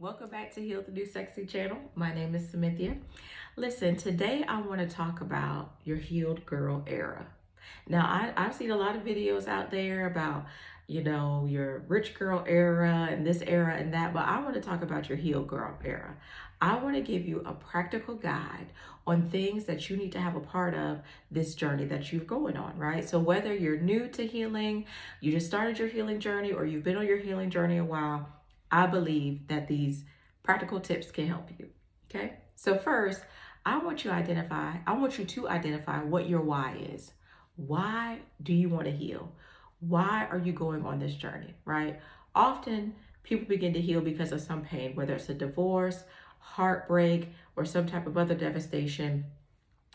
Welcome back to Heal the New Sexy channel. My name is Cynthia. Listen, today I want to talk about your healed girl era. Now, I've seen a lot of videos out there about, your rich girl era and this era and that, but I want to talk about your healed girl era. I want to give you a practical guide on things that you need to have a part of this journey that you're going on, right? So whether you're new to healing, you just started your healing journey, or you've been on your healing journey a while, I believe that these practical tips can help you. Okay. So first, I want you to identify what your why is. Why do you want to heal? Why are you going on this journey, right? Often people begin to heal because of some pain, whether it's a divorce, heartbreak, or some type of other devastation.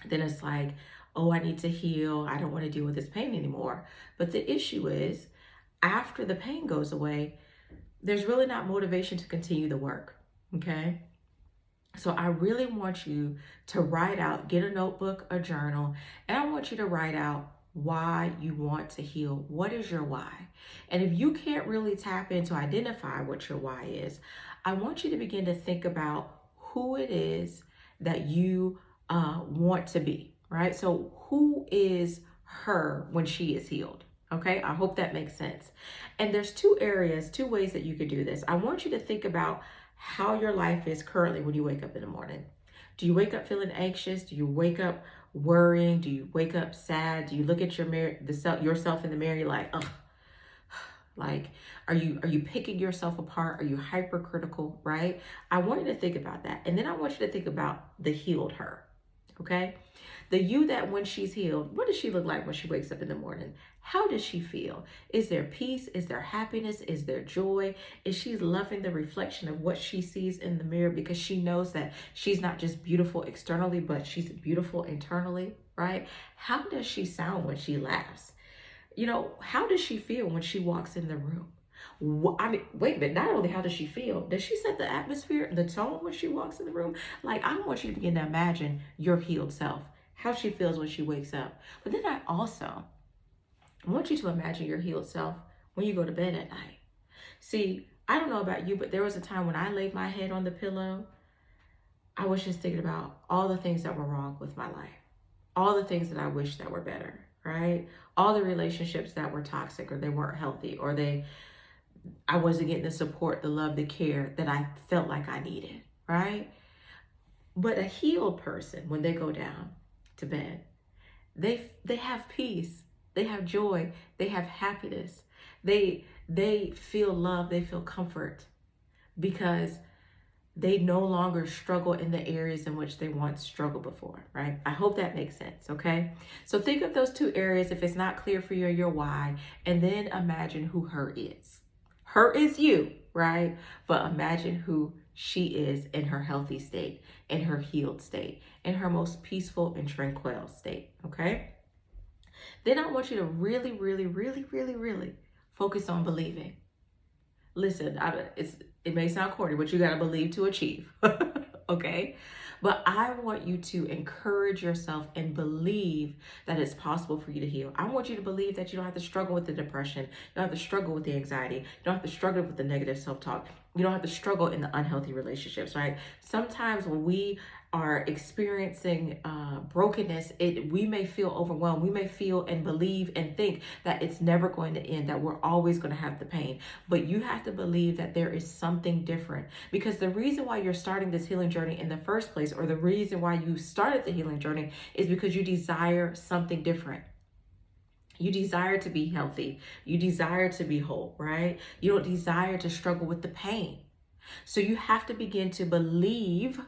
Then it's like, oh, I need to heal. I don't want to deal with this pain anymore. But the issue is, after the pain goes away, there's really not motivation to continue the work, okay? So I really want you to write out, get a notebook, a journal, and I want you to write out why you want to heal. What is your why? And if you can't really tap into identify what your why is, I want you to begin to think about who it is that you want to be, right? So who is her when she is healed? Okay, I hope that makes sense. And there's two ways that you could do this. I want you to think about how your life is currently when you wake up in the morning. Do you wake up feeling anxious? Do you wake up worrying? Do you wake up sad? Do you look at yourself in the mirror, you're like, ugh? Like, are you picking yourself apart? Are you hypercritical, right? I want you to think about that. And then I want you to think about the healed her, okay? The you that when she's healed, what does she look like when she wakes up in the morning? How does she feel? Is there peace? Is there happiness? Is there joy? Is she loving the reflection of what she sees in the mirror because she knows that she's not just beautiful externally, but she's beautiful internally, right? How does she sound when she laughs? How does she feel when she walks in the room? Wait a minute, not only how does she feel, does she set the atmosphere, the tone when she walks in the room? Like, I want you to begin to imagine your healed self, how she feels when she wakes up. But then I also want you to imagine your healed self when you go to bed at night. See, I don't know about you, but there was a time when I laid my head on the pillow, I was just thinking about all the things that were wrong with my life, all the things that I wish that were better, right? All the relationships that were toxic, or they weren't healthy, or I wasn't getting the support, the love, the care that I felt like I needed, right? But a healed person, when they go down to bed, they have peace, they have joy, they have happiness, they feel love, they feel comfort, because they no longer struggle in the areas in which they once struggled before, right? I hope that makes sense, okay? So think of those two areas if it's not clear for you, your why, and then imagine who her is. Her is you, right? But imagine who she is in her healthy state, in her healed state, in her most peaceful and tranquil state, okay? Then I want you to really, really, really, really, really focus on believing. Listen, it may sound corny, but you got to believe to achieve, okay? But I want you to encourage yourself and believe that it's possible for you to heal. I want you to believe that you don't have to struggle with the depression. You don't have to struggle with the anxiety. You don't have to struggle with the negative self-talk. You don't have to struggle in the unhealthy relationships, right? Sometimes when we are experiencing brokenness, we may feel overwhelmed. We may feel and believe and think that it's never going to end, that we're always going to have the pain. But you have to believe that there is something different, because the reason why you're starting this healing journey in the first place, or the reason why you started the healing journey, is because you desire something different. You desire to be healthy. You desire to be whole, right? You don't desire to struggle with the pain. So you have to begin to believe,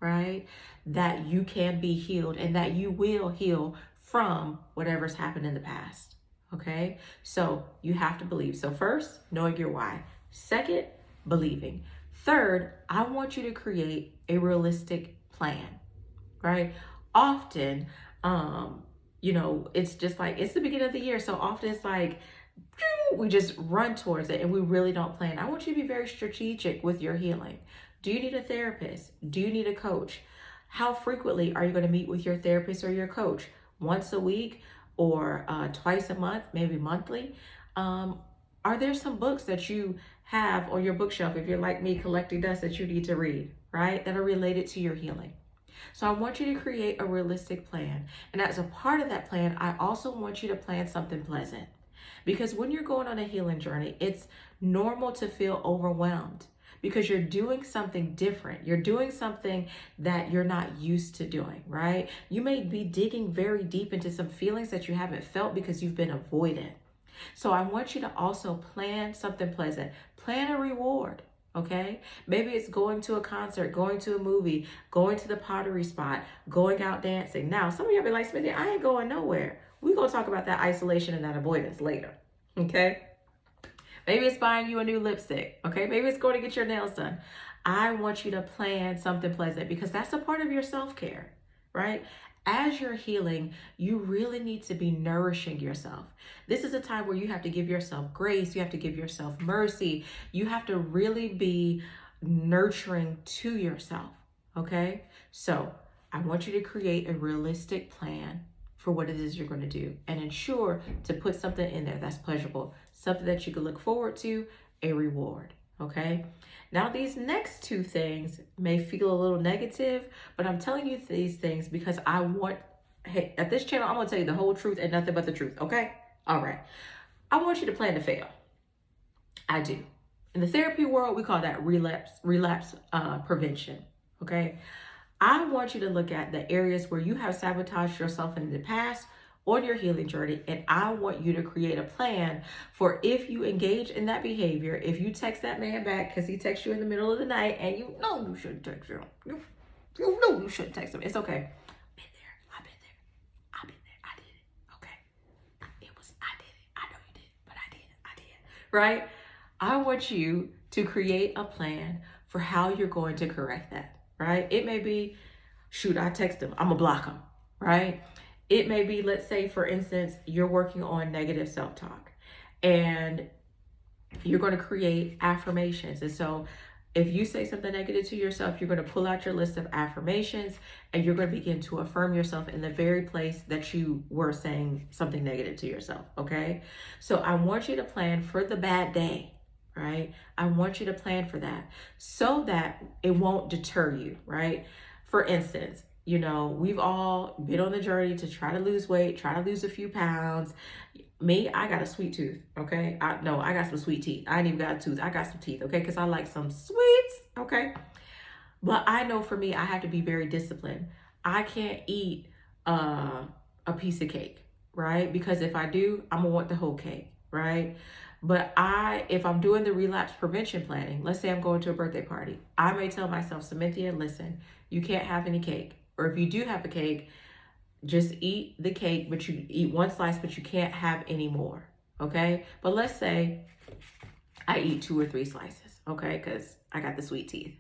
right, that you can be healed and that you will heal from whatever's happened in the past, okay? So you have to believe. So first, knowing your why. Second, believing. Third, I want you to create a realistic plan, right? Often, it's just like, it's the beginning of the year. So often it's like, we just run towards it and we really don't plan. I want you to be very strategic with your healing. Do you need a therapist? Do you need a coach? How frequently are you going to meet with your therapist or your coach? Once a week or twice a month, maybe monthly? Are there some books that you have on your bookshelf, if you're like me, collecting dust, that you need to read, right? That are related to your healing. So I want you to create a realistic plan. And as a part of that plan, I also want you to plan something pleasant. Because when you're going on a healing journey, it's normal to feel overwhelmed because you're doing something different. You're doing something that you're not used to doing, right? You may be digging very deep into some feelings that you haven't felt because you've been avoidant. So I want you to also plan something pleasant. Plan a reward. Okay, maybe it's going to a concert, going to a movie, going to the pottery spot, going out dancing. Now, some of y'all be like, Smithy, I ain't going nowhere. We're going to talk about that isolation and that avoidance later. Okay, maybe it's buying you a new lipstick. Okay, maybe it's going to get your nails done. I want you to plan something pleasant because that's a part of your self-care, right? As you're healing, you really need to be nourishing yourself. This is a time where you have to give yourself grace. You have to give yourself mercy. You have to really be nurturing to yourself. Okay? So I want you to create a realistic plan for what it is you're going to do and ensure to put something in there that's pleasurable, something that you can look forward to, a reward. Okay? Now, these next two things may feel a little negative, but I'm telling you these things because hey, at this channel, I'm going to tell you the whole truth and nothing but the truth, okay? All right. I want you to plan to fail. I do. In the therapy world, we call that relapse prevention, okay? I want you to look at the areas where you have sabotaged yourself in the past on your healing journey, and I want you to create a plan for if you engage in that behavior, if you text that man back because he texts you in the middle of the night and you know you shouldn't text him. You know you shouldn't text him. It's okay. I've been there. I did it. Okay. I did it. I know you did, but I did. Right? I want you to create a plan for how you're going to correct that, right? It may be, shoot, I text him. I'm going to block him, right? It may be, let's say, for instance, you're working on negative self-talk and you're going to create affirmations. And so if you say something negative to yourself, you're going to pull out your list of affirmations and you're going to begin to affirm yourself in the very place that you were saying something negative to yourself. Okay. So I want you to plan for the bad day, right? I want you to plan for that so that it won't deter you, right? For instance, you know, we've all been on the journey to try to lose weight, try to lose a few pounds. Me, I got a sweet tooth, okay? I got some sweet teeth. I ain't even got a tooth. I got some teeth, okay? Because I like some sweets, okay? But I know for me, I have to be very disciplined. I can't eat a piece of cake, right? Because if I do, I'm going to want the whole cake, right? But if I'm doing the relapse prevention planning, let's say I'm going to a birthday party, I may tell myself, Cynthia, listen, you can't have any cake. Or if you do have a cake, just eat the cake, but you eat one slice, but you can't have any more, okay? But let's say I eat 2 or 3 slices, okay? Because I got the sweet teeth.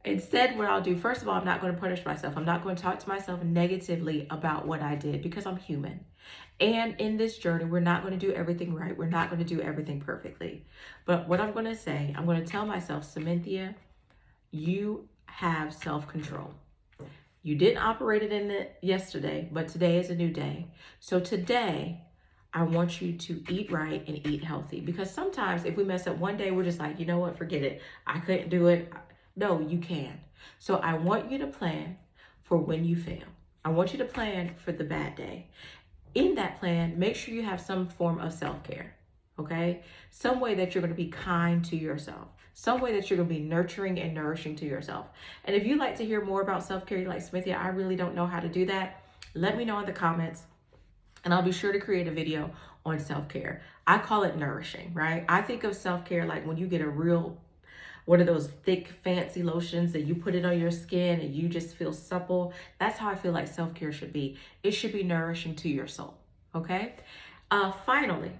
Instead, what I'll do, first of all, I'm not going to punish myself. I'm not going to talk to myself negatively about what I did because I'm human. And in this journey, we're not going to do everything right. We're not going to do everything perfectly. But what I'm going to say, I'm going to tell myself, Cynthia, you have self-control. You didn't operate it in it yesterday, but today is a new day. So today, I want you to eat right and eat healthy. Because sometimes if we mess up one day, we're just like, you know what, forget it. I couldn't do it. No, you can. So I want you to plan for when you fail. I want you to plan for the bad day. In that plan, make sure you have some form of self-care, okay? Some way that you're going to be kind to yourself. Some way that you're going to be nurturing and nourishing to yourself. And if you'd like to hear more about self-care, you're like, Smithia, I really don't know how to do that. Let me know in the comments and I'll be sure to create a video on self-care. I call it nourishing, right? I think of self-care like when you get a real, one of those thick, fancy lotions that you put it on your skin and you just feel supple. That's how I feel like self-care should be. It should be nourishing to your soul, okay? Finally,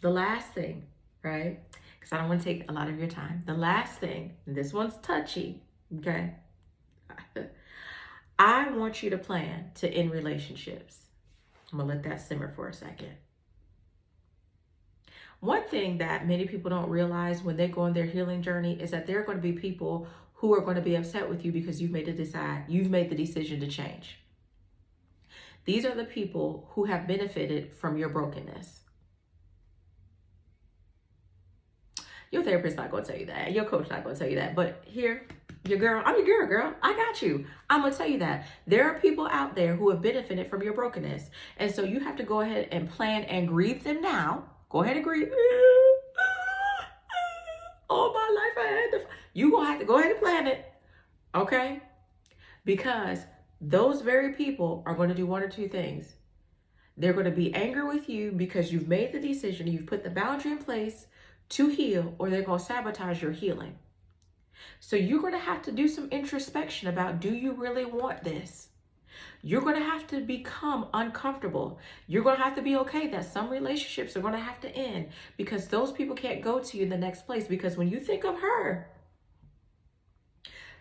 the last thing, right? Because I don't want to take a lot of your time. The last thing, and this one's touchy, okay? I want you to plan to end relationships. I'm going to let that simmer for a second. One thing that many people don't realize when they go on their healing journey is that there are going to be people who are going to be upset with you because you've made the decision to change. These are the people who have benefited from your brokenness. Your therapist's not going to tell you that. Your coach not going to tell you that. But here, your girl, I'm your girl. I got you. I'm going to tell you that. There are people out there who have benefited from your brokenness. And so you have to go ahead and plan and grieve them now. Go ahead and grieve. All my life I had to. You going to have to go ahead and plan it. Okay? Because those very people are going to do one or two things. They're going to be angry with you because you've made the decision, you've put the boundary in place to heal, or they're going to sabotage your healing. So you're going to have to do some introspection about, do you really want this? You're going to have to become uncomfortable. You're going to have to be okay that some relationships are going to have to end because those people can't go to you in the next place. Because when you think of her,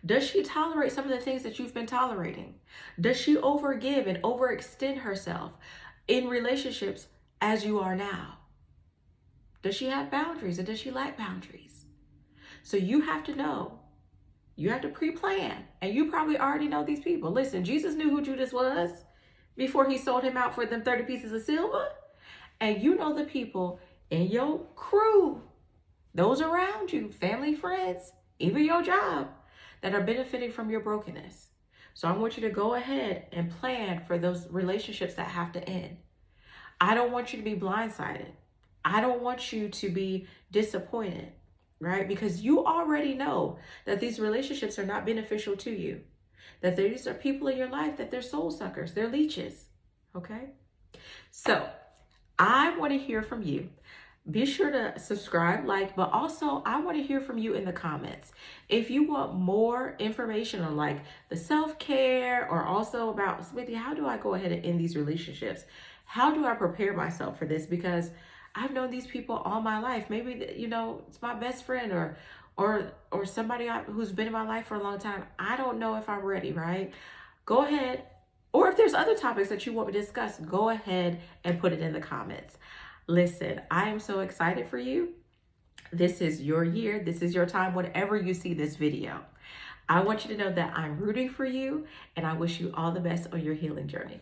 does she tolerate some of the things that you've been tolerating? Does she overgive and overextend herself in relationships as you are now? Does she have boundaries, or does she lack boundaries? So you have to know. You have to pre-plan. And you probably already know these people. Listen, Jesus knew who Judas was before he sold him out for them 30 pieces of silver. And you know the people in your crew, those around you, family, friends, even your job, that are benefiting from your brokenness. So I want you to go ahead and plan for those relationships that have to end. I don't want you to be blindsided. I don't want you to be disappointed, right? Because you already know that these relationships are not beneficial to you. That these are people in your life that they're soul suckers, they're leeches, okay? So I want to hear from you. Be sure to subscribe, like, but also I want to hear from you in the comments. If you want more information on like the self-care, or also about, Smithy, how do I go ahead and end these relationships? How do I prepare myself for this? Because I've known these people all my life. Maybe, you know, it's my best friend or somebody who's been in my life for a long time. I don't know if I'm ready, right? Go ahead. Or if there's other topics that you want me to discuss, go ahead and put it in the comments. Listen, I am so excited for you. This is your year. This is your time, whenever you see this video. I want you to know that I'm rooting for you, and I wish you all the best on your healing journey.